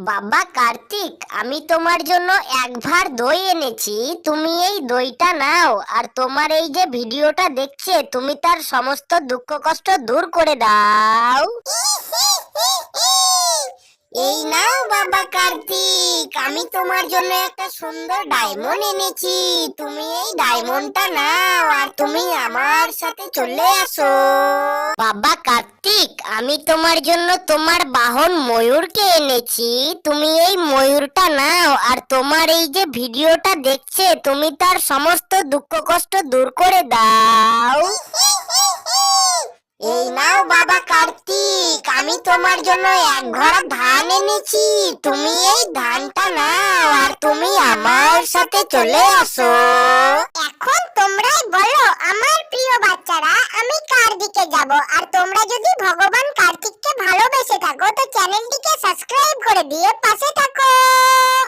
বাবা কার্তিক, আমি তোমার জন্য এক ভার দই এনেছি। তুমি এই দইটা নাও, আর তোমার এই যে ভিডিওটা দেখছে তুমি তার সমস্ত দুঃখ কষ্ট দূর করে দাও। এই নাও বাবা কার্তিক, আমি তোমার জন্য একটা সুন্দর ডায়মন্ড এনেছি। তুমি এই ডায়মন্ডটা নাও, আর তুমি আমার সাথে চলে আসো। বাবা কার্তিক, আমি তোমার জন্য তোমার বাহন ময়ূরকে এনেছি। তুমি এই ময়ূরটা নাও, আর তোমার এই যে ভিডিওটা দেখছে তুমি তার সমস্ত দুঃখ কষ্ট দূর করে দাও। এই নাও বাবা কার্তিক, আমি তোমার জন্য এক ঘড়া ধান এনেছি। তুমি এই ধানটা নাও, আর তুমি আমার সাথে চলে আসো। এখন তোমরাই বলো আমার প্রিয় বাচ্চারা, আমি কার দিকে যাব? আর তোমরা যদি ভগবান কার্তিককে ভালোবেসে থাকো তো চ্যানেলটিকে সাবস্ক্রাইব করে দিয়ে পাশে থাকো।